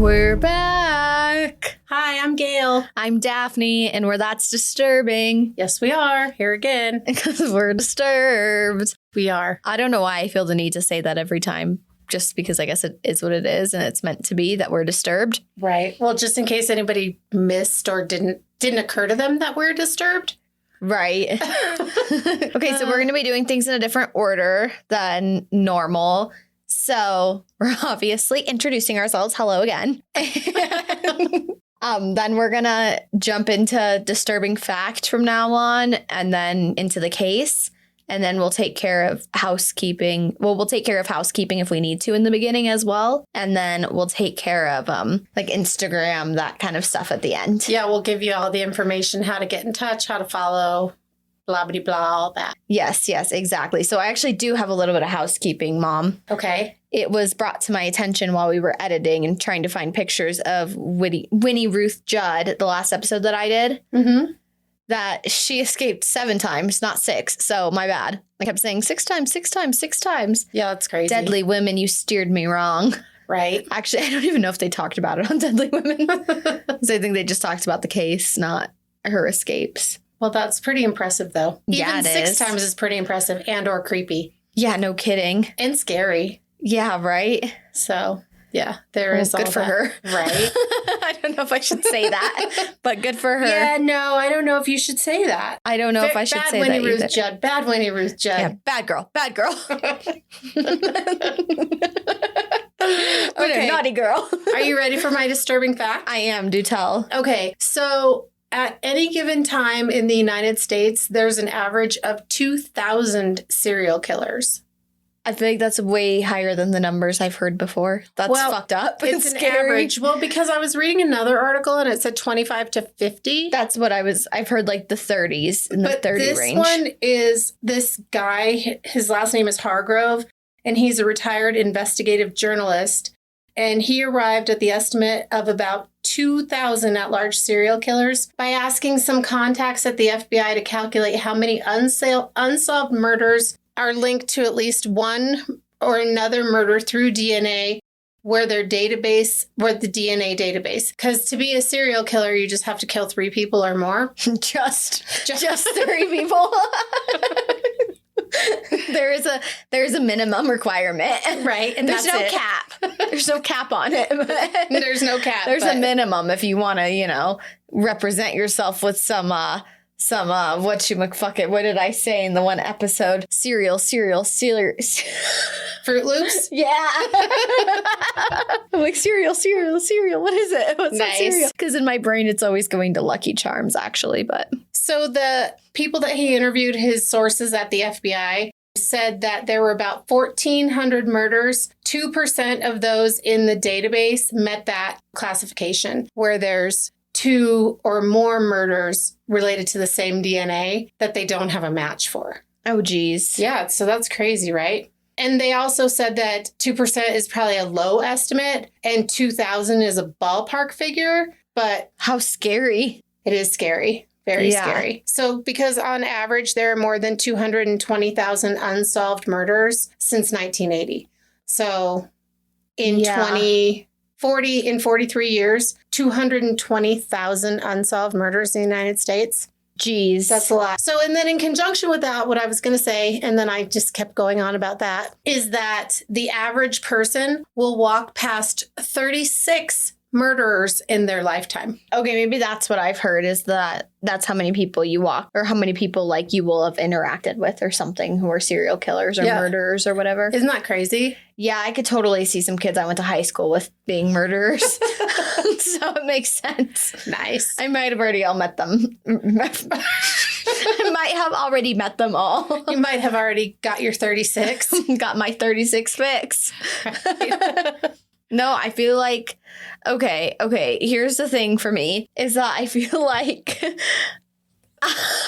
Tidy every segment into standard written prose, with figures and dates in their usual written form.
We're back. Hi, I'm Gail. I'm Daphne, and That's Disturbing. Yes, we are. Here again. Because we're disturbed. We are. I don't know why I feel the need to say that every time, just because I guess it is what it is, and it's meant to be that we're disturbed. Right. Well, just in case anybody missed or didn't occur to them that we're disturbed. Right. Okay, so we're going to be doing things in a different order than normal. So we're obviously introducing ourselves. Hello again. Then we're going to jump into disturbing fact from now on, and then into the case. And then we'll take care of housekeeping. Well, we'll take care of housekeeping if we need to in the beginning as well. And then we'll take care of like Instagram, that kind of stuff at the end. Yeah, we'll give you all the information, how to get in touch, how to follow, blah, blah, blah, all that. Yes, exactly. So I actually do have a little bit of housekeeping, Mom. Okay. It was brought to my attention while we were editing and trying to find pictures of Winnie Ruth Judd, the last episode that I did. Mm-hmm. That she escaped 7 times, not 6. So my bad. I kept saying 6 times, 6 times, 6 times. Yeah, that's crazy. Deadly Women, you steered me wrong. Right. Actually, I don't even know if they talked about it on Deadly Women. So I think they just talked about the case, not her escapes. Well, that's pretty impressive, though. Yeah, Even it 6 is. times is pretty impressive and or creepy. Yeah, no kidding. And scary. Yeah, right? So, yeah, there is all good for that. her. Right. I don't know if I should say that, but good for her. Yeah, no, I don't know if you should say that. I don't know if I should say Winnie that Ruth either. Judd. Bad Winnie Ruth Judd. Yeah, bad girl. Bad girl. Okay. Naughty girl. Are you ready for my disturbing fact? I am, do tell. Okay, so at any given time in the United States, there's an average of 2,000 serial killers. I feel like that's way higher than the numbers I've heard before. That's fucked up. It's an scary. average. Well, because I was reading another article and it said 25 to 50. That's what I've heard, like the 30s, in the 30 range. This one is this guy, his last name is Hargrove, and he's a retired investigative journalist. And he arrived at the estimate of about 2,000 at-large serial killers by asking some contacts at the FBI to calculate how many unsolved murders are linked to at least one or another murder through DNA, where the DNA database. Because to be a serial killer, you just have to kill 3 people or more. just 3 people. There's a minimum requirement, right? And there's that's no it. cap. There's no cap on it. There's no cap. There's a minimum if you want to, represent yourself with some what did I say in the one episode? Cereal. Fruit Loops? Yeah. I'm like, cereal. What is it? What's that cereal? Because in my brain, it's always going to Lucky Charms, actually. But so the people that he interviewed, his sources at the FBI, said that there were about 1,400 murders. 2% of those in the database met that classification, where there's 2 or more murders related to the same DNA that they don't have a match for. Oh, geez. Yeah, so that's crazy, right? And they also said that 2% is probably a low estimate and 2,000 is a ballpark figure, but how scary. It is scary. Very scary. So because on average, there are more than 220,000 unsolved murders since 1980. So in 43 years, 220,000 unsolved murders in the United States. Jeez. That's a lot. So, and then in conjunction with that, what I was going to say, and then I just kept going on about that, is that the average person will walk past 36 murderers in their lifetime. Okay, maybe that's what I've heard, is that's how many people you walk, or how many people like you will have interacted with or something who are serial killers or murderers or whatever. Isn't that crazy? Yeah, I could totally see some kids I went to high school with being murderers. So it makes sense. Nice. I might have already all met them. I might have already met them all. You might have already got your 36. Got my 36 fix. No, I feel like, okay, here's the thing for me, is that I feel like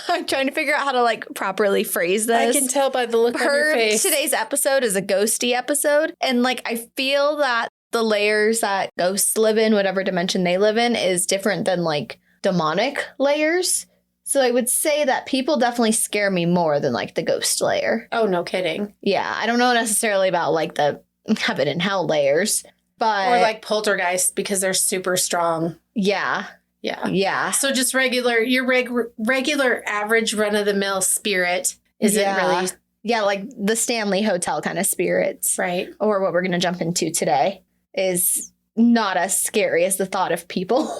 I'm trying to figure out how to like properly phrase this. I can tell by the look on your face. Today's episode is a ghosty episode, and like I feel that the layers that ghosts live in, whatever dimension they live in, is different than like demonic layers. So I would say that people definitely scare me more than like the ghost layer. Oh, no kidding. Yeah, I don't know necessarily about like the heaven and hell layers. But Or like poltergeists because they're super strong. yeah. Yeah. Yeah. So just your regular average run-of-the-mill spirit isn't really... Yeah, like the Stanley Hotel kind of spirits. Right. Or what we're going to jump into today is not as scary as the thought of people.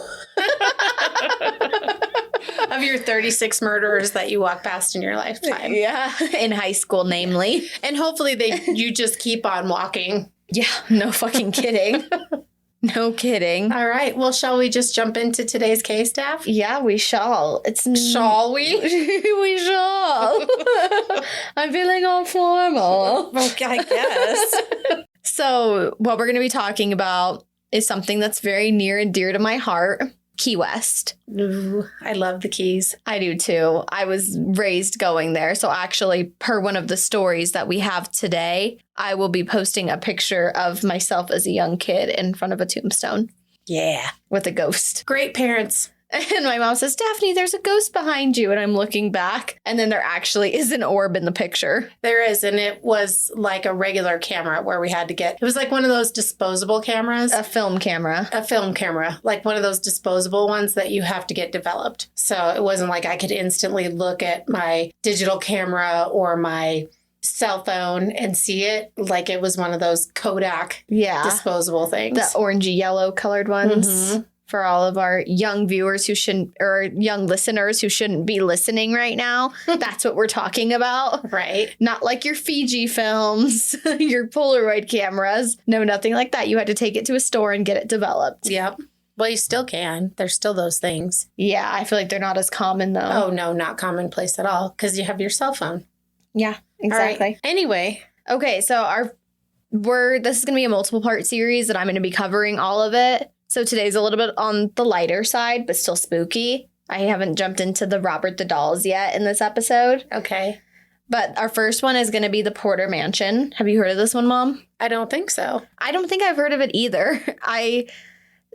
Of your 36 murderers that you walk past in your lifetime. Yeah, in high school, namely. And hopefully you just keep on walking. Yeah, no fucking kidding. No kidding. All right. Well, shall we just jump into today's case, Daph? Yeah, we shall. Shall we? We shall. I'm feeling all formal. Okay, I guess. So, what we're going to be talking about is something that's very near and dear to my heart. Key West. Ooh, I love the Keys. I do too. I was raised going there. So actually, per one of the stories that we have today, I will be posting a picture of myself as a young kid in front of a tombstone. Yeah. With a ghost. Great parents. And my mom says, Daphne, there's a ghost behind you. And I'm looking back. And then there actually is an orb in the picture. There is. And it was like a regular camera where we had to get, it was like one of those disposable cameras. A film camera. A film camera. Like one of those disposable ones that you have to get developed. So it wasn't like I could instantly look at my digital camera or my cell phone and see it. Like it was one of those Kodak disposable things. The orangey yellow colored ones. Mm-hmm. For all of our young viewers who shouldn't, or young listeners who shouldn't be listening right now, that's what we're talking about. Right. Not like your Fiji films, your Polaroid cameras. No, nothing like that. You had to take it to a store and get it developed. Yep. Well, you still can. There's still those things. Yeah, I feel like they're not as common, though. Oh, no, not commonplace at all, because you have your cell phone. Yeah, exactly. Right. Anyway. Okay, so this is going to be a multiple part series that I'm going to be covering all of it. So today's a little bit on the lighter side, but still spooky. I haven't jumped into the Robert the Dolls yet in this episode. Okay. But our first one is going to be the Porter Mansion. Have you heard of this one, Mom? I don't think so. I don't think I've heard of it either.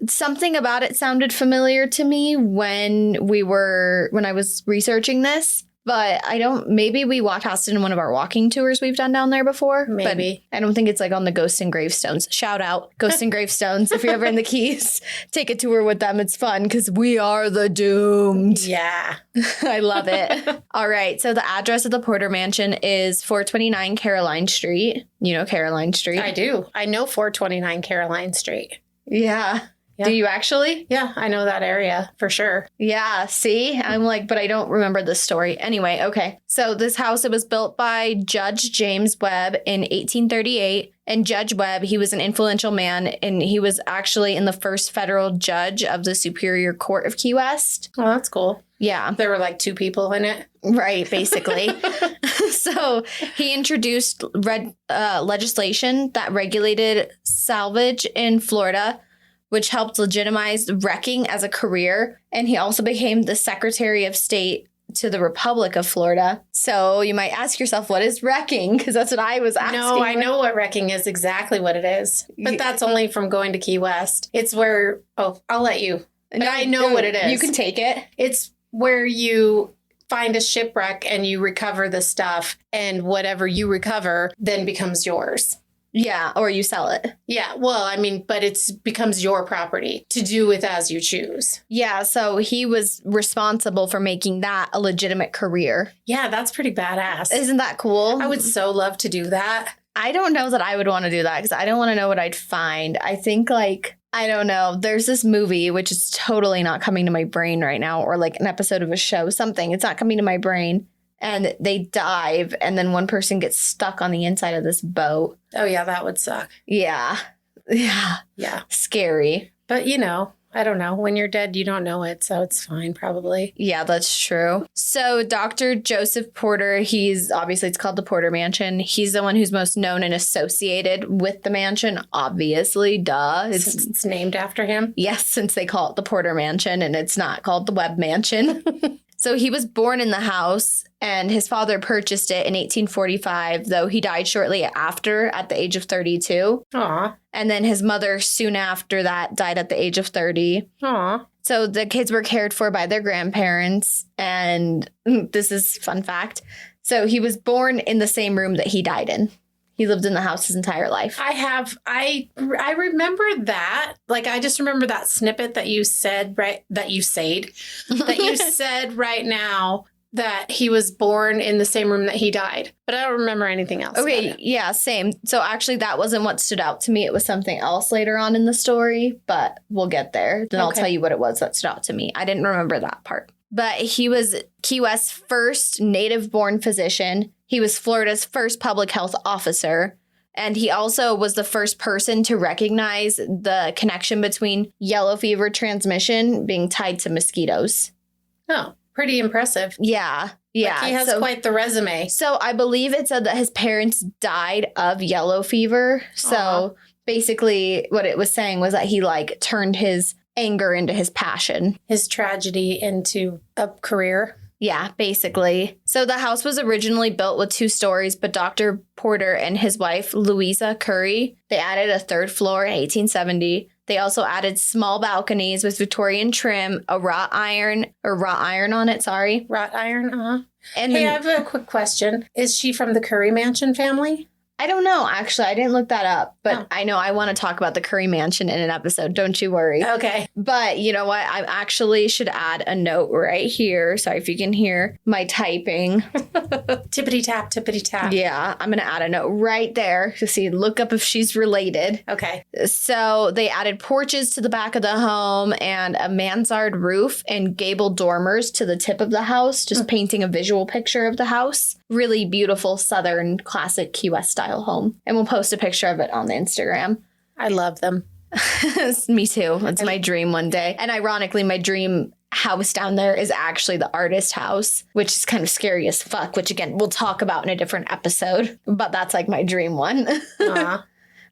Something about it sounded familiar to me when I was researching this. But maybe we walked past it in one of our walking tours we've done down there before. Maybe. But I don't think it's like on the Ghosts and Gravestones. Shout out, Ghosts and Gravestones. If you're ever in the Keys, take a tour with them. It's fun because we are the doomed. Yeah. I love it. All right. So the address of the Porter Mansion is 429 Caroline Street. You know Caroline Street? I do. I know 429 Caroline Street. Yeah. Yeah. Do you actually? Yeah, I know that area for sure. Yeah, see? I'm like, but I don't remember this story. Anyway, okay. So this house, it was built by Judge James Webb in 1838. And Judge Webb, he was an influential man, and he was actually in the first federal judge of the Superior Court of Key West. Oh, that's cool. Yeah. There were like 2 people in it. Right, basically. So he introduced legislation that regulated salvage in Florida, which helped legitimize wrecking as a career. And he also became the Secretary of State to the Republic of Florida. So you might ask yourself, what is wrecking? Because that's what I was asking. No, I know what wrecking is, exactly what it is. But that's only from going to Key West. It's where, I'll let you. But I know what it is. You can take it. It's where you find a shipwreck and you recover the stuff, and whatever you recover then becomes yours. Yeah, or you sell it. Yeah, well, I mean, but it becomes your property to do with as you choose. Yeah, so he was responsible for making that a legitimate career. Yeah, that's pretty badass. Isn't that cool? I would so love to do that. I don't know that I would want to do that because I don't want to know what I'd find. I think I don't know. There's this movie, which is totally not coming to my brain right now, or like an episode of a show, something. It's not coming to my brain. And they dive, and then one person gets stuck on the inside of this boat. Oh, yeah, that would suck. Yeah. Yeah. Yeah. Scary. But, I don't know. When you're dead, you don't know it, so it's fine, probably. Yeah, that's true. So Dr. Joseph Porter, it's called the Porter Mansion. He's the one who's most known and associated with the mansion, obviously. Duh. It's named after him? Yes, since they call it the Porter Mansion, and it's not called the Webb Mansion. So he was born in the house, and his father purchased it in 1845, though he died shortly after at the age of 32. Aw. And then his mother soon after that died at the age of 30. Aw. So the kids were cared for by their grandparents, and this is fun fact. So he was born in the same room that he died in. He lived in the house his entire life. I remember that. Like, I just remember that snippet that you said, right? That you said right now, that he was born in the same room that he died. But I don't remember anything else. Okay, yeah, same. So actually, that wasn't what stood out to me. It was something else later on in the story, but we'll get there. Then I'll tell you what it was that stood out to me. I didn't remember that part. But he was Key West's first native-born physician. He was Florida's first public health officer. And he also was the first person to recognize the connection between yellow fever transmission being tied to mosquitoes. Oh, pretty impressive. Yeah. Yeah. Like, he has quite the resume. So I believe it said that his parents died of yellow fever. So basically what it was saying was that he like turned his anger into his passion. His tragedy into a career. Yeah, basically. So the house was originally built with 2 stories, but Dr. Porter and his wife, Louisa Curry, they added a 3rd floor in 1870. They also added small balconies with Victorian trim, a wrought iron on it, sorry. Wrought iron, And hey, then, I have a quick question. Is she from the Curry Mansion family? I don't know, actually. I didn't look that up, but I know I want to talk about the Curry Mansion in an episode. Don't you worry. Okay. But you know what? I actually should add a note right here. Sorry if you can hear my typing. Tippity tap, tippity tap. Yeah, I'm going to add a note right there to see, look up if she's related. Okay. So they added porches to the back of the home and a mansard roof and gable dormers to the tip of the house, just painting a visual picture of the house. Really beautiful Southern classic Key West style home. And we'll post a picture of it on the Instagram. I love them. Me too. It's my dream one day. And ironically, my dream house down there is actually the artist house, which is kind of scary as fuck, which again, we'll talk about in a different episode. But that's like my dream one.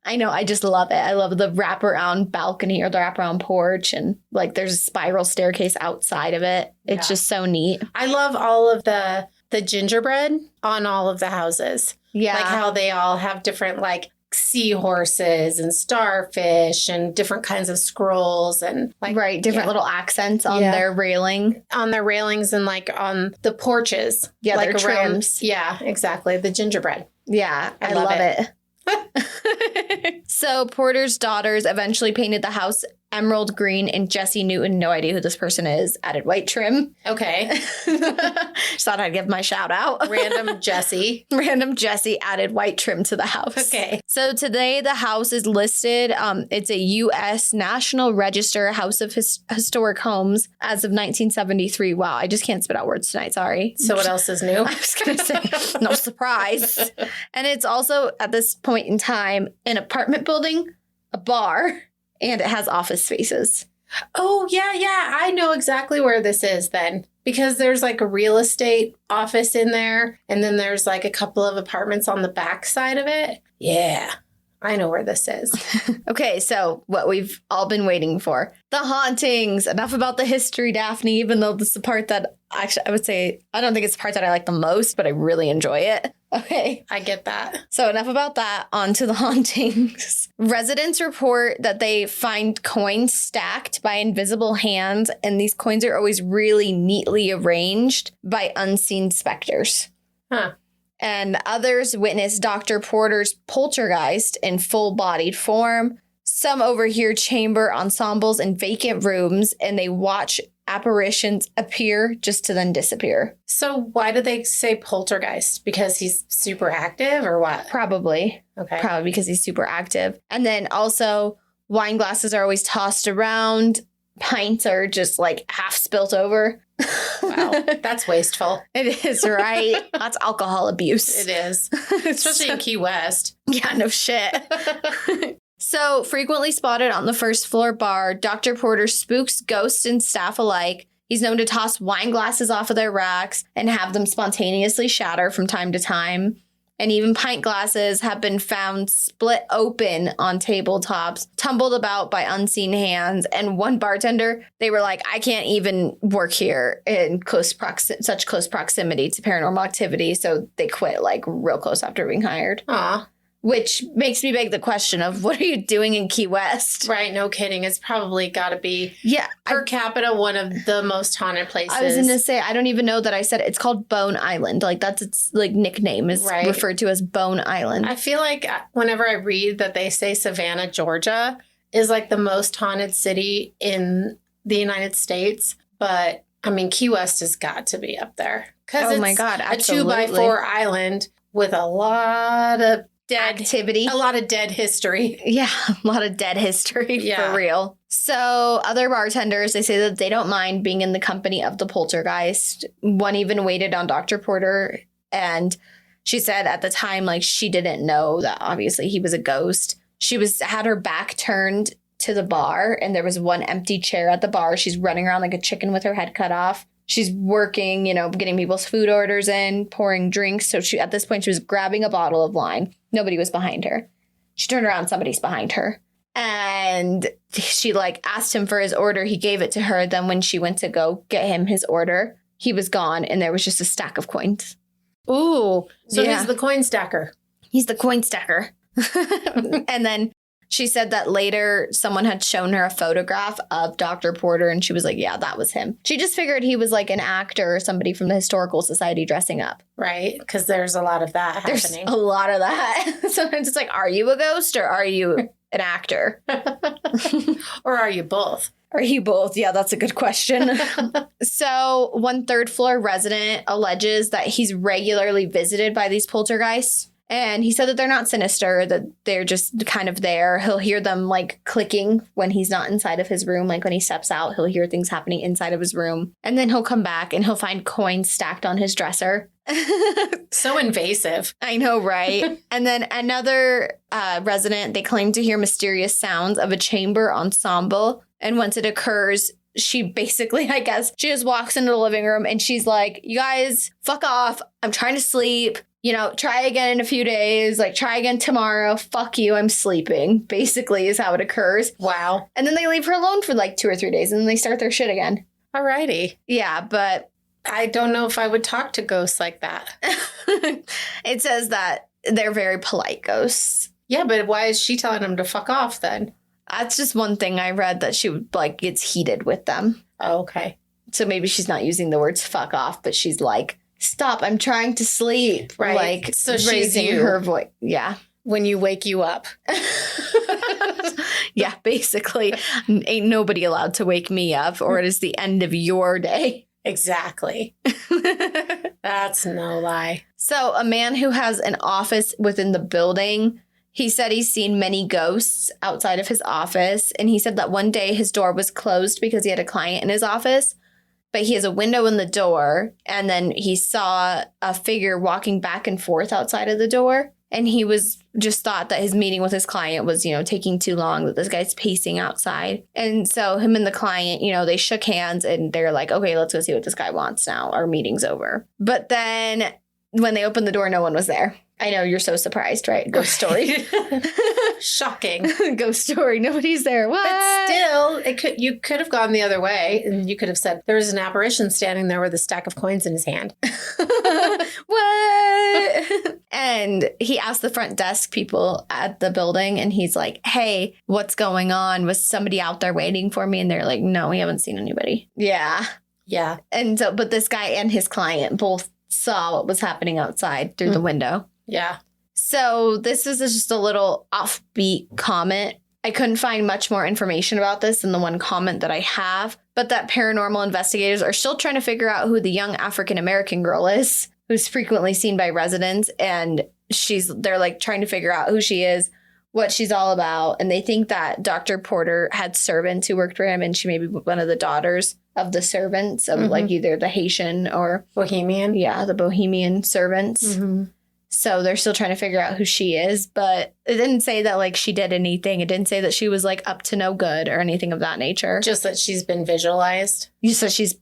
I know. I just love it. I love the wraparound balcony or the wraparound porch. And like there's a spiral staircase outside of it. It's just so neat. I love all of the gingerbread on all of the houses. Yeah. Like how they all have different like seahorses and starfish and different kinds of scrolls and like different little accents on their railing. On their railings and like on the porches. Yeah, like their around, trims. Yeah, exactly. The gingerbread. Yeah, I love it. So Porter's daughters eventually painted the house emerald green, and Jesse Newton, no idea who this person is, added white trim. Okay. Just thought I'd give my shout out. Random Jesse added white trim to the house. Okay. So today the house is listed. It's a U.S. National Register House of Historic Homes as of 1973. Wow, I just can't spit out words tonight. Sorry. So what else is new? I was going to say, no surprise. And it's also, at this point in time, an apartment building, a bar, and it has office spaces. Oh, yeah. I know exactly where this is then. Because there's like a real estate office in there. And then there's like a couple of apartments on the back side of it. Yeah. I know where this is. Okay, so what we've all been waiting for. The hauntings. Enough about the history, Daphne, even though this is the part that actually I would say, I don't think it's the part that I like the most, but I really enjoy it. Okay. I get that. So enough about that. On to the hauntings. Residents report that they find coins stacked by invisible hands, and these coins are always really neatly arranged by unseen specters. Huh. And others witness Dr. Porter's poltergeist in full-bodied form. Some overhear chamber ensembles in vacant rooms, and they watch apparitions appear just to then disappear. So why do they say poltergeist? Because he's super active or what? Probably. Okay. Probably because he's super active. And then also wine glasses are always tossed around. Pints are just like half spilt over. Wow. That's wasteful. It is, right? That's alcohol abuse. It is. Especially in Key West. Yeah, no shit. So, frequently spotted on the first floor bar, Dr. Porter spooks ghosts and staff alike. He's known to toss wine glasses off of their racks and have them spontaneously shatter from time to time. And even pint glasses have been found split open on tabletops, tumbled about by unseen hands. And one bartender, they were like, I can't even work here in such close proximity to paranormal activity. So they quit like real close after being hired. Aw. Which makes me beg the question of what are you doing in Key West? Right, no kidding. It's probably got to be per capita one of the most haunted places. I was going to say, I don't even know that I said it. It's called Bone Island. Like that's its like nickname is referred to as Bone Island. I feel like whenever I read that they say Savannah, Georgia is like the most haunted city in the United States. But I mean, Key West has got to be up there. Oh my God, absolutely. A 2x4 island with a lot of dead activity. A lot of dead history. Yeah, a lot of dead history for real. So other bartenders, they say that they don't mind being in the company of the poltergeist. One even waited on Dr. Porter, and she said at the time, like, she didn't know that obviously he was a ghost. She had her back turned to the bar, and there was one empty chair at the bar. She's running around like a chicken with her head cut off. She's working, getting people's food orders in, pouring drinks. So at this point, she was grabbing a bottle of wine. Nobody was behind her. She turned around, somebody's behind her. And she asked him for his order. He gave it to her. Then when she went to go get him his order, he was gone. And there was just a stack of coins. Ooh. So he's the coin stacker. He's the coin stacker. And then she said that later someone had shown her a photograph of Dr. Porter, and she was like, yeah, that was him. She just figured he was like an actor or somebody from the Historical Society dressing up. Right, because there's a lot of that happening. There's a lot of that. Sometimes it's like, are you a ghost or are you an actor? Or are you both? Are you both? Yeah, that's a good question. So one third floor resident alleges that he's regularly visited by these poltergeists. And he said that they're not sinister, that they're just kind of there. He'll hear them clicking when he's not inside of his room. Like when he steps out, he'll hear things happening inside of his room. And then he'll come back and he'll find coins stacked on his dresser. So invasive. I know, right? And then another resident, they claim to hear mysterious sounds of a chamber ensemble. And once it occurs, she basically, I guess, she just walks into the living room and she's like, you guys, fuck off. I'm trying to sleep. Try again in a few days, try again tomorrow. Fuck you, I'm sleeping, basically is how it occurs. Wow. And then they leave her alone for 2 or 3 days and then they start their shit again. Alrighty. Yeah, but I don't know if I would talk to ghosts like that. It says that they're very polite ghosts. Yeah, but why is she telling them to fuck off then? That's just one thing I read, that she would gets heated with them. Oh, okay. So maybe she's not using the words fuck off, but she's like, stop, I'm trying to sleep. Right. So she's raising her voice. Yeah. When you wake you up. Yeah, basically. Ain't nobody allowed to wake me up or it is the end of your day. Exactly. That's no lie. So a man who has an office within the building, he said he's seen many ghosts outside of his office. And he said that one day his door was closed because he had a client in his office. But he has a window in the door, and then he saw a figure walking back and forth outside of the door. And he just thought that his meeting with his client was, taking too long, that this guy's pacing outside. And so him and the client, they shook hands and they're like, okay, let's go see what this guy wants now. Our meeting's over. But then when they opened the door, no one was there. I know, you're so surprised, right? Ghost story. Shocking. Ghost story. Nobody's there. What? But still, you could have gone the other way and you could have said there was an apparition standing there with a stack of coins in his hand. What? And he asked the front desk people at the building and he's like, hey, what's going on? Was somebody out there waiting for me? And they're like, no, we haven't seen anybody. Yeah. Yeah. And so, but this guy and his client both saw what was happening outside through the window. Yeah. So this is just a little offbeat comment. I couldn't find much more information about this than the one comment that I have, but that paranormal investigators are still trying to figure out who the young African-American girl is, who's frequently seen by residents. And they're trying to figure out who she is, what she's all about. And they think that Dr. Porter had servants who worked for him, and she may be one of the daughters of the servants of either the Haitian or Bohemian. Yeah, the Bohemian servants. Mm-hmm. So they're still trying to figure out who she is, but it didn't say that she did anything. It didn't say that she was up to no good or anything of that nature. Just that she's been visualized. So she's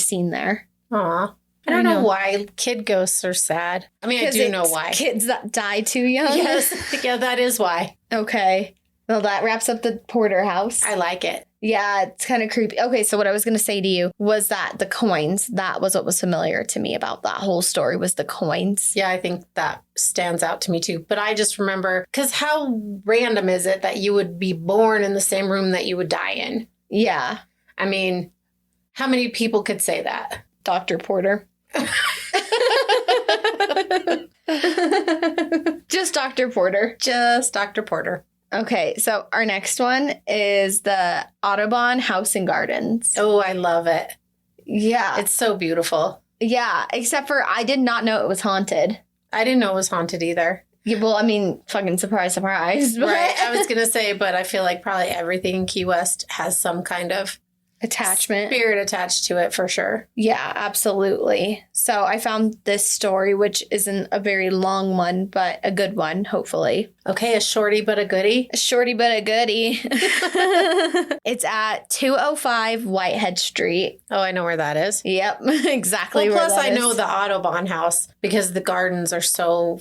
seen there. Aw. I don't know why kid ghosts are sad. I mean, I do know why. Kids that die too young. Yes. Yeah, that is why. Okay. Well, that wraps up the Porter house. I like it. Yeah, it's kind of creepy. Okay, so what I was going to say to you was that the coins, that was what was familiar to me about that whole story, was the coins. Yeah, I think that stands out to me too. But I just remember, because how random is it that you would be born in the same room that you would die in? Yeah. I mean, how many people could say that? Dr. Porter. Just Dr. Porter. Just Dr. Porter. Okay, so our next one is the Audubon House and Gardens. Oh, I love it. Yeah. It's so beautiful. Yeah, except for I did not know it was haunted. I didn't know it was haunted either. Yeah, well, I mean, fucking surprise, surprise. But Right. I was going to say, but I feel like probably everything in Key West has some kind of attachment. spirit attached to it for sure. Yeah, absolutely. So I found this story, which isn't a very long one, but a good one, hopefully. Okay, a shorty but a goodie. A shorty but a goodie. It's at 205 Whitehead Street. Oh, I know where that is. Yep, exactly. Well, where plus that I know is. the Audubon house because the gardens are so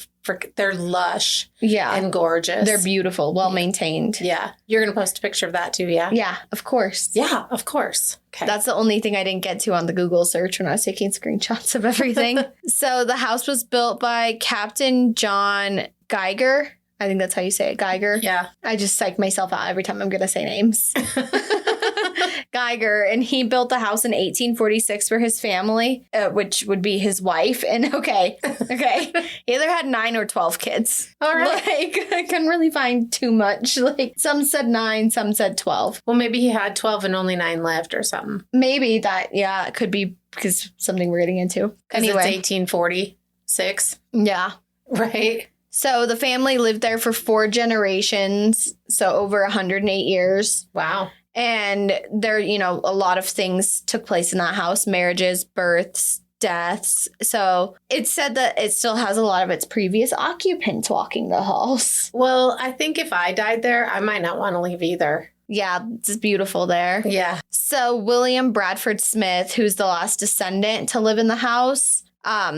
they're lush Yeah, and gorgeous. they're beautiful, well maintained. Yeah. You're going to post a picture of that too, yeah? Yeah, of course. Yeah, of course. Okay. That's the only thing I didn't get to on the Google search when I was taking screenshots of everything. So the house was built by Captain John Geiger. I think that's how you say it, Geiger. yeah. I just psych myself out every time I'm going to say names. Geiger, and he built the house in 1846 for his family, which would be his wife. And okay, he either had 9 or 12 kids. All right. Like, I couldn't really find too much. Like, some said 9, some said 12. Well, maybe he had 12 and only 9 left or something. Maybe that, yeah, it could be because something we're getting into. Because Anyway, it's 1846, yeah. right? So the family lived there for 4 generations, so over 108 years. Wow. And there, a lot of things took place in that house, marriages, births, deaths. So it said that it still has a lot of its previous occupants walking the halls. Well, I think if I died there, I might not want to leave either. Yeah, it's beautiful there. Yeah. So William Bradford Smith, who's the last descendant to live in the house,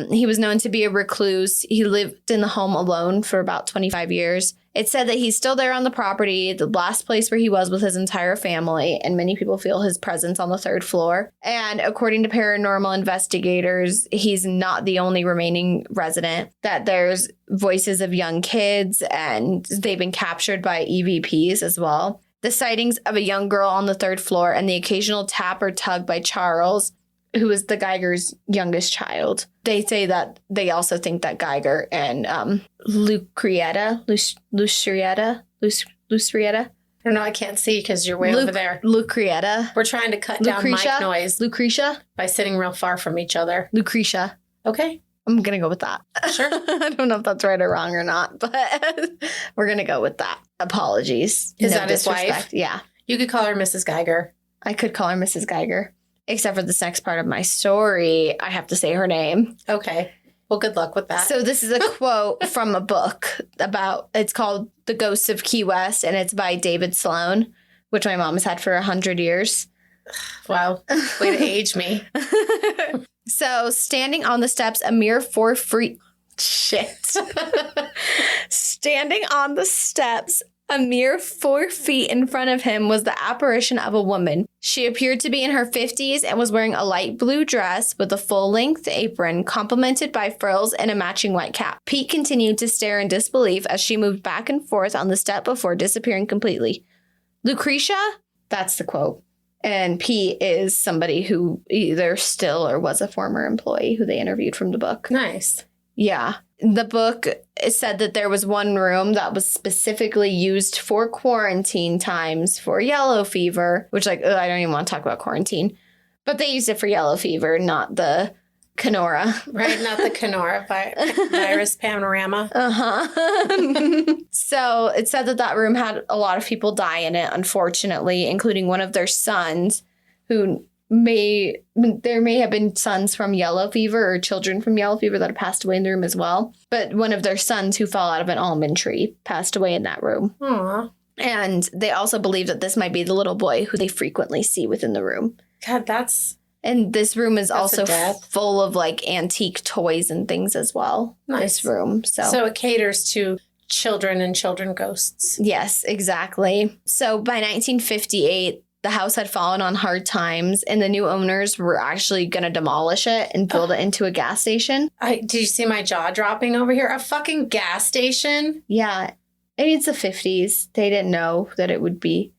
he was known to be a recluse. He lived in the home alone for about 25 years. It said that he's still there on the property, the last place where he was with his entire family, and many people feel his presence on the 3rd floor. And according to paranormal investigators, he's not the only remaining resident, that there's voices of young kids, and they've been captured by EVPs as well. The sightings of a young girl on the 3rd floor and the occasional tap or tug by Charles, who is the Geiger's youngest child. They say that they also think that Geiger and Lucretia. I don't know. I can't see because you're way over there. Lucretia. We're trying to cut down mic noise Lucretia. by sitting real far from each other. Lucretia. Okay. I'm going to go with that. Sure. I don't know if that's right or wrong or not, but we're going to go with that. Apologies. Is No that his wife? disrespect. Yeah. You could call her Mrs. Geiger. I could call her Mrs. Geiger. Except for this next part of my story, I have to say her name. Okay. Well, good luck with that. So this is a quote from a book it's called The Ghosts of Key West, and it's by David Sloan, which my mom has had for 100 years. Wow. Way to age me. So standing on the steps, a mere 4 feet. Shit. Standing on the steps, a mere 4 feet in front of him was the apparition of a woman. She appeared to be in her 50s and was wearing a light blue dress with a full-length apron, complemented by frills and a matching white cap. Pete continued to stare in disbelief as she moved back and forth on the step before disappearing completely. Lucretia? That's the quote. And Pete is somebody who either still or was a former employee who they interviewed from the book. Nice. Yeah. The book said that there was one room that was specifically used for quarantine times for yellow fever, which I don't even want to talk about quarantine. But they used it for yellow fever, not the Kenora. Right, not the Kenora virus panorama. Uh-huh. So it said that room had a lot of people die in it, unfortunately, including one of their sons who there may have been sons from yellow fever or children from yellow fever that have passed away in the room as well. But one of their sons who fell out of an almond tree passed away in that room. Aw. And they also believe that this might be the little boy who they frequently see within the room. God, that's... And this room is also a death. full of like antique toys and things as well. Nice. This room. So it caters to children and children ghosts. Yes, exactly. So by 1958, the house had fallen on hard times, and the new owners were actually going to demolish it and build it into a gas station. Did you see my jaw dropping over here? A fucking gas station? Yeah. I mean, it's the 50s. They didn't know that it would be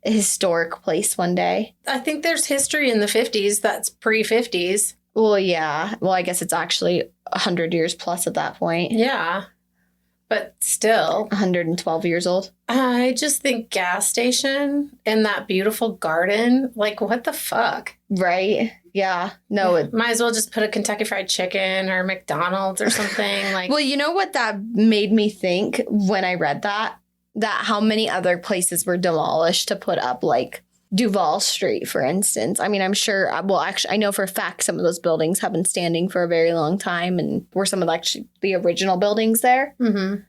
a historic place one day. I think there's history in the 50s that's pre-50s. Well, yeah. Well, I guess it's actually 100 years plus at that point. Yeah. But still. 112 years old. I just think gas station and that beautiful garden, like, what the fuck? Right? Yeah. No. Yeah. Might as well just put a Kentucky Fried Chicken or McDonald's or something. Like. Well, you know what that made me think when I read that? That how many other places were demolished to put up, like, Duval Street, for instance. I mean, I'm sure, well, actually, I know for a fact some of those buildings have been standing for a very long time and were some of the original buildings there. Mm-hmm.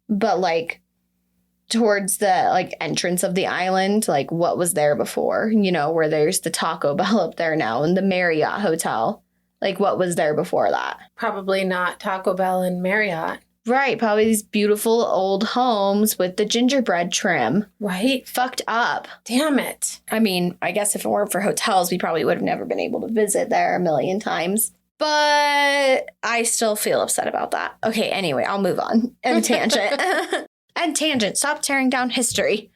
But, like, towards the, like, entrance of the island, like, what was there before? You know, where there's the Taco Bell up there now and the Marriott Hotel. Like, what was there before that? Probably not Taco Bell and Marriott. Right, probably these beautiful old homes with the gingerbread trim. Right? Fucked up. Damn it. I mean, I guess if it weren't for hotels, we probably would have never been able to visit there a million times. But I still feel upset about that. Okay, anyway, I'll move on. And tangent. And tangent. Stop tearing down history.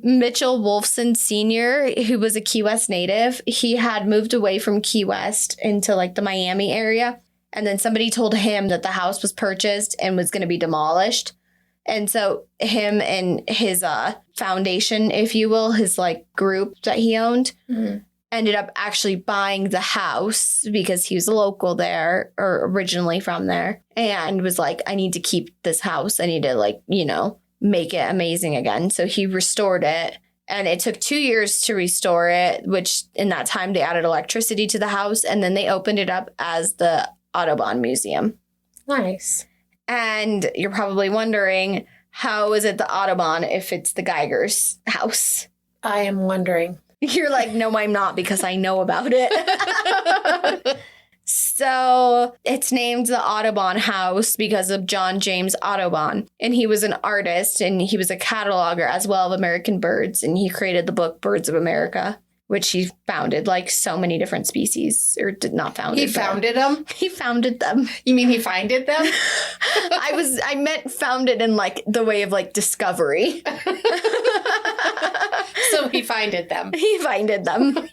Mitchell Wolfson Sr., who was a Key West native, he had moved away from Key West into, like, the Miami area. And then somebody told him that the house was purchased and was going to be demolished. And so him and his foundation, if you will, his, like, group that he owned, ended up actually buying the house because he was local there or originally from there and was like, I need to keep this house. I need to, like, you know, make it amazing again. So he restored it. And it took 2 years to restore it, which in that time they added electricity to the house. And then they opened it up as the Audubon Museum. Nice. And you're probably wondering, how is it the Audubon if it's the Geiger's house? I am wondering. You're like, no, I'm not, because I know about it. So it's named the Audubon House because of John James Audubon. And he was an artist and he was a cataloger as well of American birds. And he created the book Birds of America, which he founded, like, so many different species, or did not founded. He founded them? He founded them. You mean he finded them? I meant founded in, like, the way of, like, discovery. So he finded them. He finded them.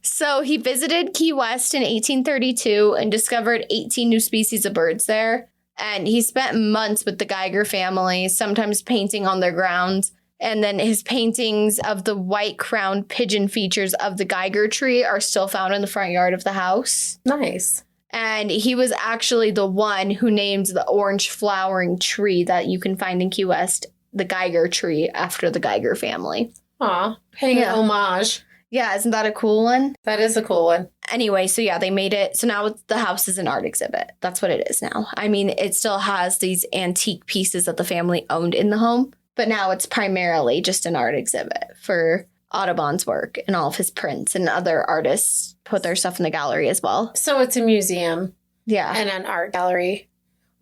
So he visited Key West in 1832 and discovered 18 new species of birds there. And he spent months with the Geiger family, sometimes painting on their grounds. And then his paintings of the white-crowned pigeon features of the Geiger tree are still found in the front yard of the house. Nice. And he was actually the one who named the orange flowering tree that you can find in Key West the Geiger tree after the Geiger family. Aw, paying an homage. Yeah, isn't that a cool one? That is a cool one. Anyway, so yeah, they made it. So now the house is an art exhibit. That's what it is now. I mean, it still has these antique pieces that the family owned in the home. But now it's primarily just an art exhibit for Audubon's work and all of his prints, and other artists put their stuff in the gallery as well. So it's a museum. Yeah. And an art gallery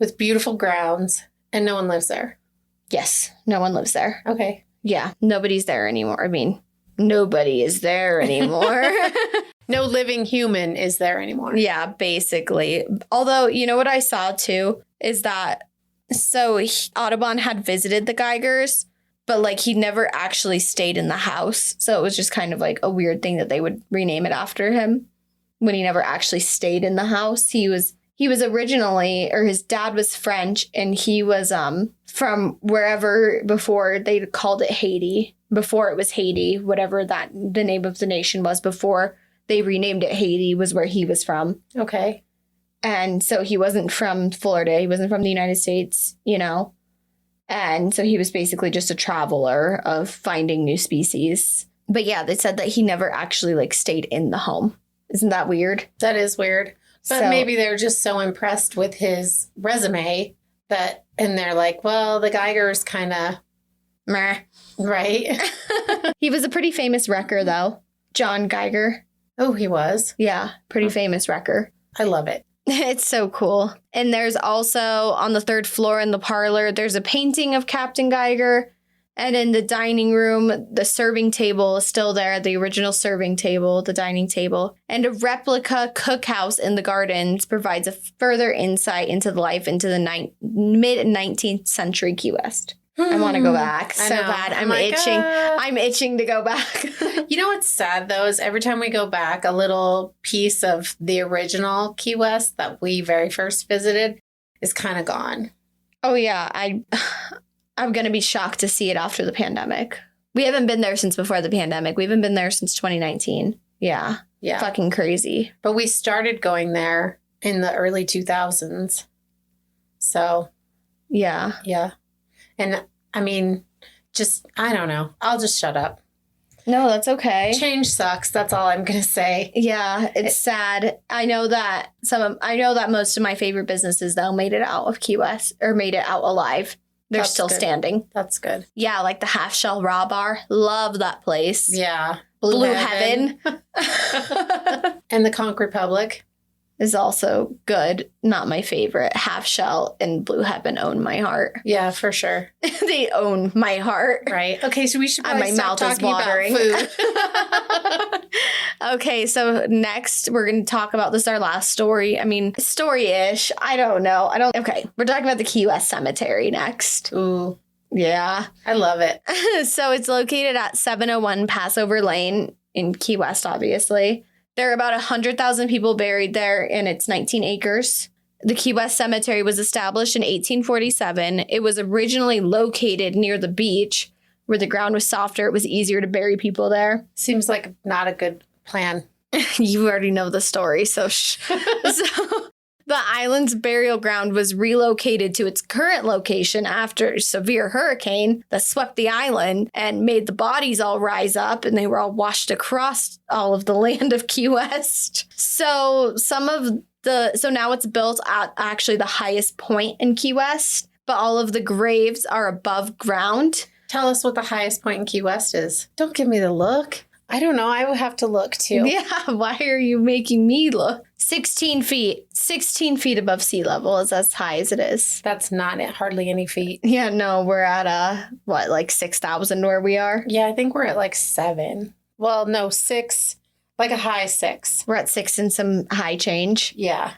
with beautiful grounds, and no one lives there. Yes. No one lives there. Okay. Yeah. Nobody's there anymore. I mean, nobody is there anymore. No living human is there anymore. Yeah, basically. Although, you know what I saw too is that Audubon had visited the Geigers, but, like, he never actually stayed in the house. So it was just kind of like a weird thing that they would rename it after him when he never actually stayed in the house. He was originally, or his dad was French, and he was from wherever before they called it Haiti. Before it was Haiti, whatever the name of the nation was before they renamed it Haiti was where he was from. Okay. And so he wasn't from Florida. He wasn't from the United States, you know. And so he was basically just a traveler of finding new species. But yeah, they said that he never actually, like, stayed in the home. Isn't that weird? That is weird. But So- maybe they're just so impressed with his resume and they're like, well, the Geiger's kind of, Meh. right? He was a pretty famous wrecker, though. John Geiger. Oh, he was. Yeah, pretty famous wrecker. I love it. It's so cool. And there's also on the third floor in the parlor, there's a painting of Captain Geiger. And in the dining room, the serving table is still there, the original serving table, the dining table. And a replica cookhouse in the gardens provides a further insight into the life into the mid-19th century Key West. I want to go back so bad. I'm itching. I'm itching to go back. You know what's sad, though, is every time we go back, a little piece of the original Key West that we very first visited is kind of gone. Oh, yeah. I'm going to be shocked to see it after the pandemic. We haven't been there since before the pandemic. We haven't been there since 2019. Yeah. Yeah. Fucking crazy. But we started going there in the early 2000s. So. Yeah. Yeah. And I mean, I don't know. I'll just shut up. No, that's okay. Change sucks. That's all I'm going to say. Yeah, it's sad. I know that most of my favorite businesses, though, made it out of Key West or made it out alive. They're That's still good. standing. That's good. Yeah, like the Half Shell Raw Bar. Love that place. Yeah. Blue Heaven. And the Conch Republic. Is also good. Not my favorite. Half Shell and Blue Heaven own my heart. Yeah, for sure. They own my heart. Right. Okay, so we should probably my stop mouth is talking watering. about food. Okay, so next we're going to talk about this is our last story. I mean, story-ish. I don't know. Okay, we're talking about the Key West Cemetery next. Ooh, Yeah. I love it. So it's located at 701 Passover Lane in Key West, obviously. There are about 100,000 people buried there, and it's 19 acres. The Key West Cemetery was established in 1847. It was originally located near the beach, where the ground was softer. It was easier to bury people there. Seems like not a good plan. You already know the story, so So the island's burial ground was relocated to its current location after a severe hurricane that swept the island and made the bodies all rise up, and they were all washed across all of the land of Key West. So now it's built at actually the highest point in Key West, but all of the graves are above ground. Tell us what the highest point in Key West is. Don't give me the look. I don't know. I would have to look too. Yeah, why are you making me look? 16 feet. 16 feet above sea level is as high as it is. That's not hardly any feet. Yeah, no, we're at, like 6,000 where we are? Yeah, I think we're at like 7. Well, no, 6, like a high 6. We're at 6 and some high change. Yeah.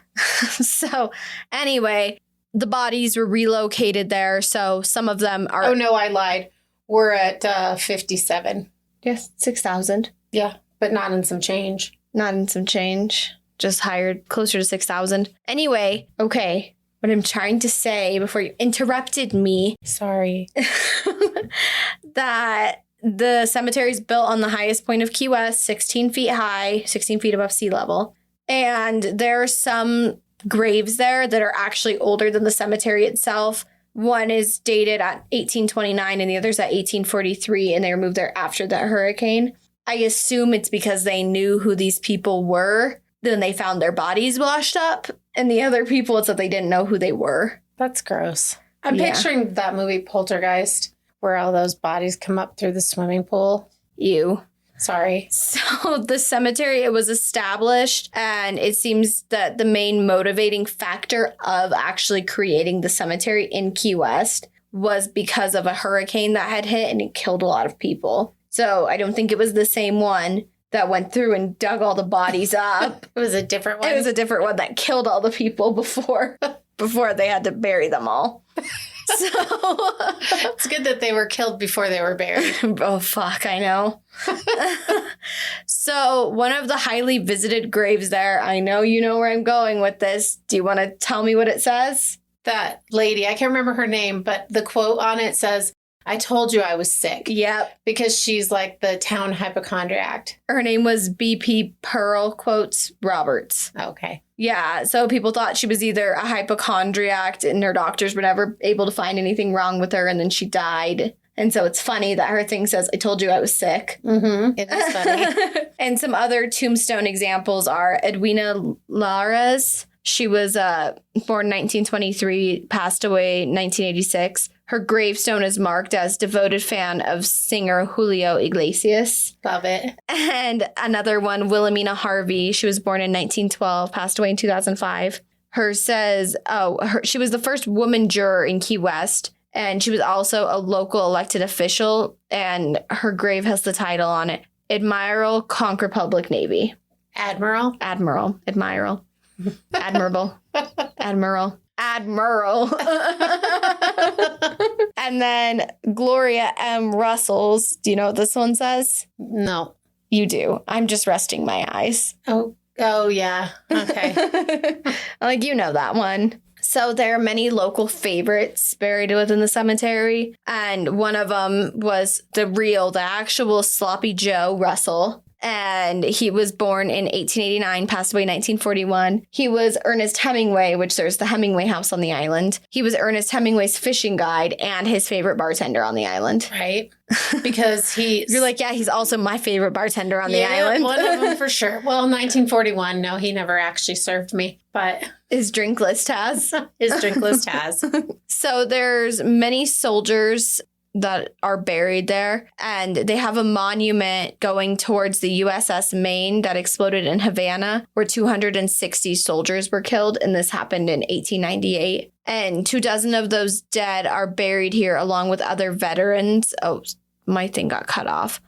So anyway, the bodies were relocated there. So some of them are... Oh, no, I lied. We're at 57. Yes, 6,000. Yeah, but not in some change. Not in some change. Just hired closer to 6,000. Anyway, okay. What I'm trying to say before you interrupted me. Sorry. That the cemetery is built on the highest point of Key West, 16 feet high, 16 feet above sea level. And there are some graves there that are actually older than the cemetery itself. One is dated at 1829 and the other's at 1843, and they were moved there after that hurricane. I assume it's because they knew who these people were. Then they found their bodies washed up, and the other people, it's that they didn't know who they were. That's gross. I'm Yeah. picturing that movie Poltergeist, where all those bodies come up through the swimming pool. Ew. Sorry. So the cemetery, it was established, and it seems that the main motivating factor of actually creating the cemetery in Key West was because of a hurricane that had hit and it killed a lot of people. So I don't think it was the same one that went through and dug all the bodies up. It was a different one. It was a different one that killed all the people before they had to bury them all. So It's good that they were killed before they were buried. oh, fuck, I know. So one of the highly visited graves there, I know you know where I'm going with this. Do you want to tell me what it says? That lady, I can't remember her name, but the quote on it says, "I told you I was sick." Yep. Because she's like the town hypochondriac. Her name was BP Pearl, quotes, Roberts. Okay. Yeah, so people thought she was either a hypochondriac and her doctors were never able to find anything wrong with her, and then she died. And so it's funny that her thing says, "I told you I was sick." Mm-hmm. It is funny. And some other tombstone examples are Edwina Laras. She was born 1923, passed away 1986. Her gravestone is marked as devoted fan of singer Julio Iglesias. Love it. And another one, Wilhelmina Harvey. She was born in 1912, passed away in 2005. Hers says, she was the first woman juror in Key West, and she was also a local elected official, and her grave has the title on it, Admiral, Conch Republic Navy. Admiral. Admirable. Admiral. And then Gloria M. Russell's. Do you know what this one says? No. You do. I'm just resting my eyes. Oh, yeah. Okay. Like, you know that one. So there are many local favorites buried within the cemetery. And one of them was the actual Sloppy Joe Russell. And he was born in 1889, passed away in 1941. He was Ernest Hemingway, which there's the Hemingway house on the island. He was Ernest Hemingway's fishing guide and his favorite bartender on the island. Right. Because You're like, yeah, he's also my favorite bartender on the island. One of them for sure. Well, 1941, no, he never actually served me, but his drink list has. So there's many soldiers that are buried there, and they have a monument going towards the USS Maine that exploded in Havana, where 260 soldiers were killed, and this happened in 1898. And 24 of those dead are buried here along with other veterans. Oh, my thing got cut off.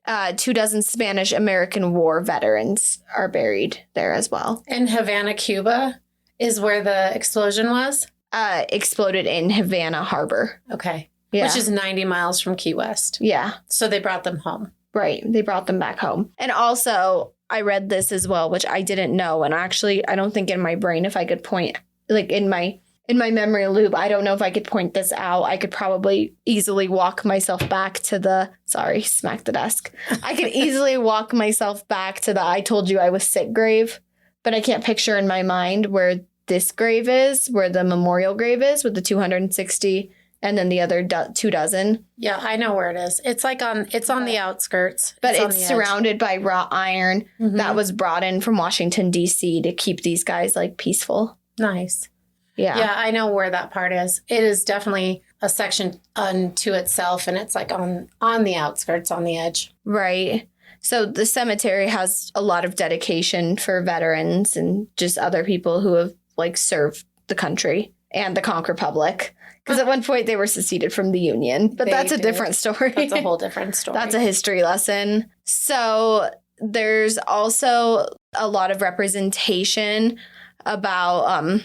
24 Spanish-American War veterans are buried there as well. In Havana, Cuba is where the explosion was? Exploded in Havana Harbor. Okay. Yeah. Which is 90 miles from Key West. Yeah. So they brought them home. Right. They brought them back home. And also, I read this as well, which I didn't know. And actually, I don't think in my brain, if I could point, like in my memory loop, I don't know if I could point this out. I could probably easily walk myself back to smack the desk. I could easily walk myself back to the I told you I was sick grave. But I can't picture in my mind where this grave is, where the memorial grave is with the 260 and then the other 24. Yeah, I know where it is. It's like on the outskirts. But it's surrounded by wrought iron that was brought in from Washington, D.C. to keep these guys like peaceful. Nice. Yeah. Yeah, I know where that part is. It is definitely a section unto itself, and it's like on the outskirts, on the edge. Right. So the cemetery has a lot of dedication for veterans and just other people who have like served the country and the Conch Republic. Because at one point they were seceded from the Union, but that's a different story. That's a whole different story. That's a history lesson. So there's also a lot of representation about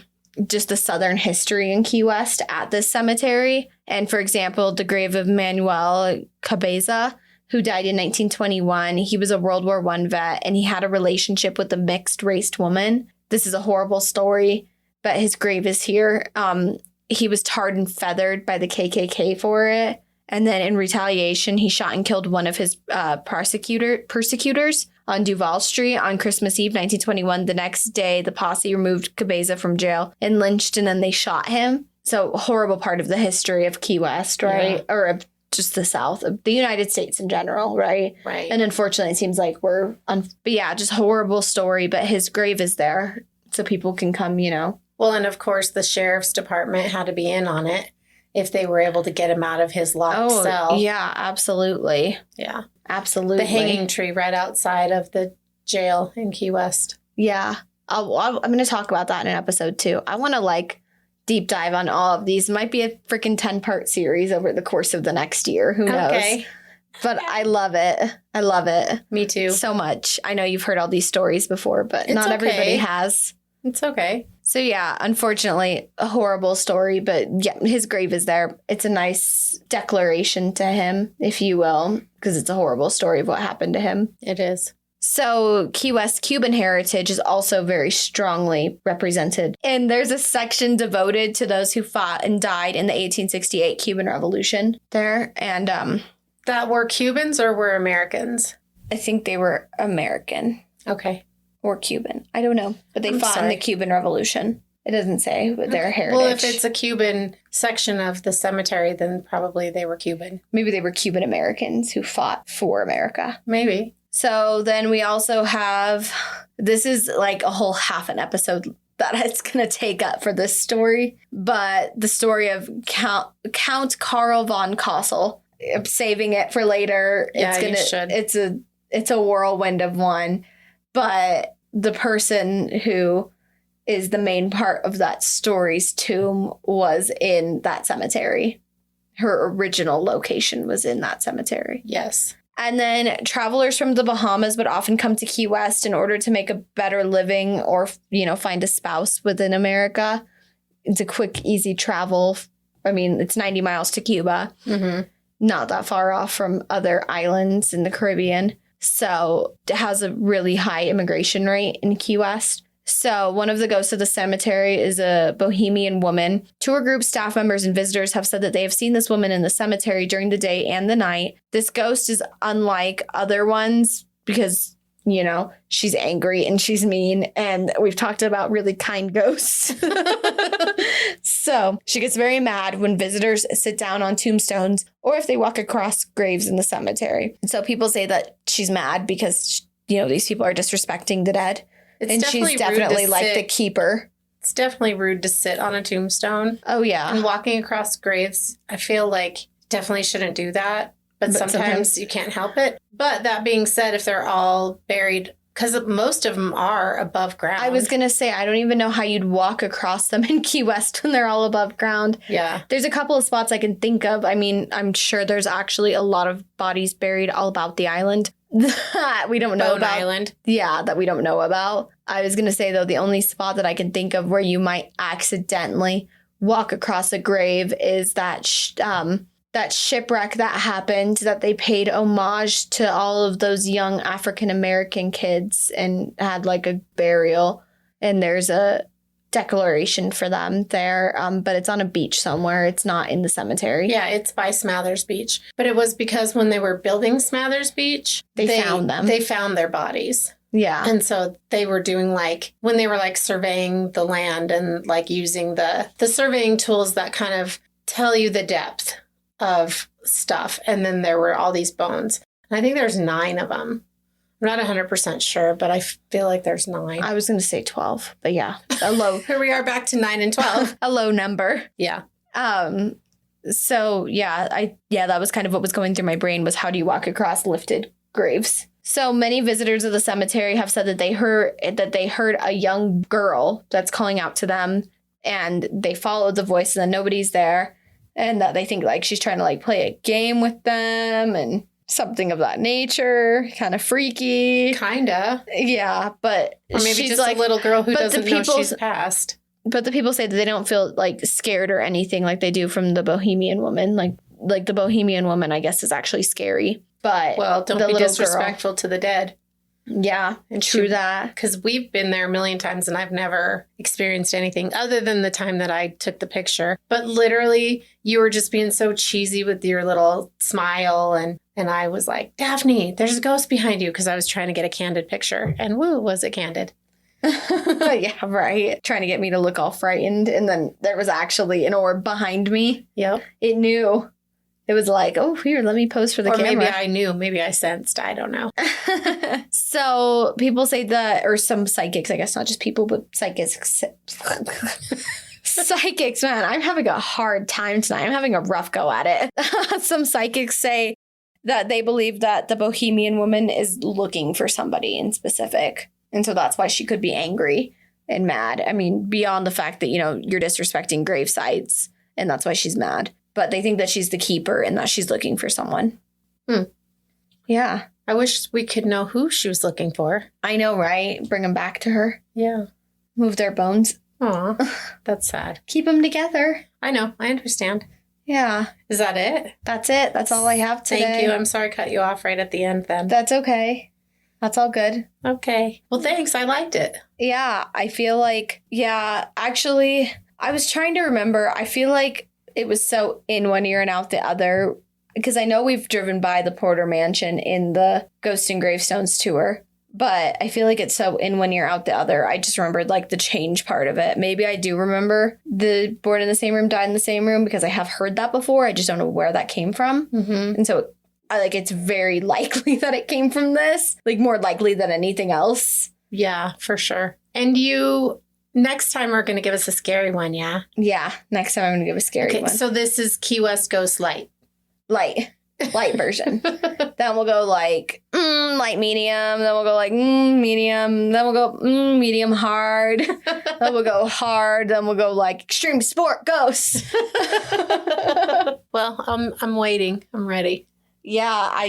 just the Southern history in Key West at this cemetery. And for example, the grave of Manuel Cabeza, who died in 1921. He was a World War I vet, and he had a relationship with a mixed-raced woman. This is a horrible story, but his grave is here. He was tarred and feathered by the KKK for it. And then in retaliation, he shot and killed one of his persecutors on Duval Street on Christmas Eve, 1921. The next day, the posse removed Cabeza from jail and lynched, and then they shot him. So horrible part of the history of Key West, right? Yeah. Or just the South, of the United States in general, right? Right. And unfortunately, it seems like but yeah, just horrible story. But his grave is there so people can come, Well, and of course, the sheriff's department had to be in on it if they were able to get him out of his locked cell. Yeah, absolutely. Yeah. Absolutely. The hanging tree right outside of the jail in Key West. Yeah. I'm going to talk about that in an episode too. I want to deep dive on all of these. It might be a freaking 10-part series over the course of the next year. Who knows? Okay. But I love it. I love it. Me too. So much. I know you've heard all these stories before, but not everybody has. It's okay. So yeah, unfortunately, a horrible story, but yeah, his grave is there. It's a nice declaration to him, if you will, because it's a horrible story of what happened to him. It is. So Key West Cuban heritage is also very strongly represented. And there's a section devoted to those who fought and died in the 1868 Cuban Revolution there. And that were Cubans or were Americans? I think they were American. Okay. Or Cuban. I don't know. But they fought in the Cuban Revolution. It doesn't say their heritage. Well, if it's a Cuban section of the cemetery, then probably they were Cuban. Maybe they were Cuban Americans who fought for America. Maybe. So then we also have, this is like a whole half an episode that it's going to take up for this story. But the story of Count Karl von Kossel. I'm saving it for later. Yeah, you should. It's a whirlwind of one. But the person who is the main part of that story's tomb was in that cemetery. Her original location was in that cemetery. Yes. And then travelers from the Bahamas would often come to Key West in order to make a better living or, find a spouse within America. It's a quick, easy travel. I mean, it's 90 miles to Cuba. Mm-hmm. Not that far off from other islands in the Caribbean. So it has a really high immigration rate in Key West. So one of the ghosts of the cemetery is a Bohemian woman. Tour group staff members and visitors have said that they have seen this woman in the cemetery during the day and the night. This ghost is unlike other ones because, she's angry and she's mean. And we've talked about really kind ghosts. So she gets very mad when visitors sit down on tombstones or if they walk across graves in the cemetery. So people say that she's mad because, these people are disrespecting the dead. She's definitely like the keeper. It's definitely rude to sit on a tombstone. Oh, yeah. And walking across graves, I feel like definitely shouldn't do that. But sometimes you can't help it. But that being said, if they're all buried, because most of them are above ground. I was going to say, I don't even know how you'd walk across them in Key West when they're all above ground. Yeah. There's a couple of spots I can think of. I mean, I'm sure there's actually a lot of bodies buried all about the island. That we don't know Bone about. Island. Yeah, that we don't know about. I was going to say, though, the only spot that I can think of where you might accidentally walk across a grave is that that shipwreck that happened, that they paid homage to all of those young African-American kids and had like a burial. And there's a declaration for them there, but it's on a beach somewhere. It's not in the cemetery. Yeah, it's by Smathers Beach. But it was because when they were building Smathers Beach, they found them. They found their bodies. Yeah. And so they were doing when they were surveying the land and using the surveying tools that kind of tell you the depth of stuff. And then there were all these bones. And I think there's 9 of them. I'm not 100% sure, but I feel like there's 9. I was going to say 12, but yeah, a low. Here we are back to 9 and 12. A low number. Yeah. So that was kind of what was going through my brain was how do you walk across lifted graves? So many visitors of the cemetery have said that they heard a young girl that's calling out to them, and they followed the voice and then nobody's there, and that they think she's trying to play a game with them and something of that nature. Kind of freaky. Kinda. Yeah, but or maybe she's just a little girl who doesn't know she's passed. But the people say that they don't feel scared or anything like they do from the Bohemian woman. Like the Bohemian woman, I guess, is actually scary. But don't be disrespectful to the dead. Yeah, and true that. Because we've been there a million times and I've never experienced anything other than the time that I took the picture. But literally, you were just being so cheesy with your little smile. And I was like, Daphne, there's a ghost behind you, because I was trying to get a candid picture. And woo, was it candid. Yeah, right. Trying to get me to look all frightened. And then there was actually an orb behind me. Yep. It knew. It was like, oh, here, let me pose for the camera. Or maybe I knew. Maybe I sensed. I don't know. So people say that, or some psychics, I guess, not just people, but psychics. Psychics, man, I'm having a hard time tonight. I'm having a rough go at it. Some psychics say that they believe that the Bohemian woman is looking for somebody in specific. And so that's why she could be angry and mad. I mean, beyond the fact that, you're disrespecting grave sites, and that's why she's mad. But they think that she's the keeper and that she's looking for someone. Yeah. I wish we could know who she was looking for. I know, right? Bring them back to her. Yeah. Move their bones. Aw, that's sad. Keep them together. I know. I understand. Yeah. Is that it? That's it. That's all I have today. Thank you. I'm sorry I cut you off right at the end then. That's okay. That's all good. Okay. Well, thanks. I liked it. Yeah. I feel like, actually, I was trying to remember. I feel like it was so in one ear and out the other, because I know we've driven by the Porter Mansion in the Ghosts and Gravestones tour, but I feel like it's so in one ear out the other. I just remembered the change part of it. Maybe I do remember the born in the same room, died in the same room, because I have heard that before. I just don't know where that came from. Mm-hmm. And so it's very likely that it came from this, more likely than anything else. Yeah, for sure. And next time we're going to give us a scary one, yeah? Yeah, next time I'm going to give a scary one. So this is Key West Ghost Lite. Lite. light version. Then we'll go like light medium. Then we'll go like medium. Then we'll go medium hard. Then we'll go hard. Then we'll go like extreme sport ghost. Well, I'm waiting. I'm ready. Yeah,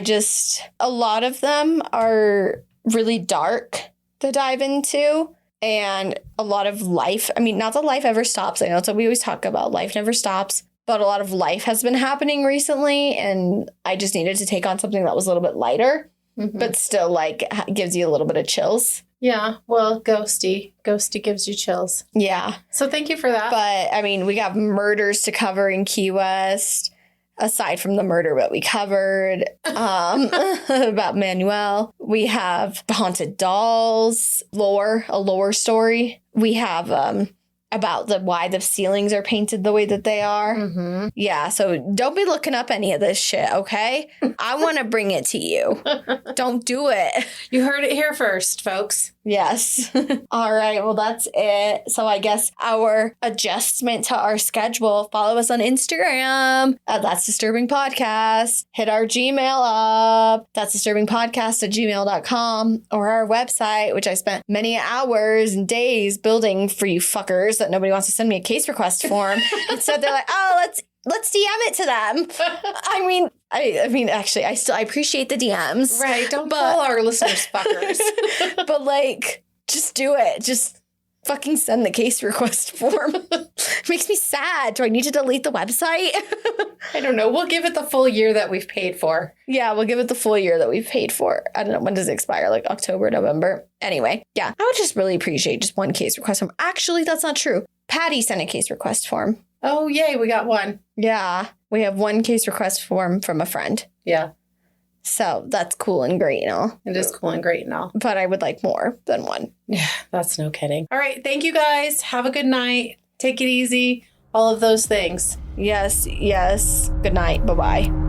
a lot of them are really dark to dive into. And a lot of life, I mean, not that life ever stops. I know it's what we always talk about. Life never stops. But a lot of life has been happening recently. And I just needed to take on something that was a little bit lighter, but still like gives you a little bit of chills. Yeah, well, ghosty. Ghosty gives you chills. Yeah. So thank you for that. But I mean, we got murders to cover in Key West. Aside from the murder that we covered about Manuel, we have haunted dolls, a lore story. We have about why the ceilings are painted the way that they are. Mm-hmm. Yeah, so don't be looking up any of this shit, okay? I want to bring it to you. Don't do it. You heard it here first, folks. Yes. All right. Well, that's it. So I guess our adjustment to our schedule, follow us on Instagram at That's Disturbing Podcast. Hit our Gmail up. That's disturbingpodcast@gmail.com, or our website, which I spent many hours and days building for you fuckers that nobody wants to send me a case request form. Instead, they're like, oh, let's DM it to them. I mean, actually, I appreciate the DMs. Right. Don't call our listeners fuckers. But like, just do it. Just fucking send the case request form. It makes me sad. Do I need to delete the website? I don't know. We'll give it the full year that we've paid for. Yeah, we'll give it the full year that we've paid for. I don't know. When does it expire? Like October, November? Anyway, yeah. I would just really appreciate just one case request form. Actually, that's not true. Patty sent a case request form. Oh, yay. We got one. Yeah. We have one case request form from a friend. Yeah. So that's cool and great and all. It is cool and great and all. But I would like more than one. Yeah, that's no kidding. All right. Thank you, guys. Have a good night. Take it easy. All of those things. Yes. Good night. Bye-bye.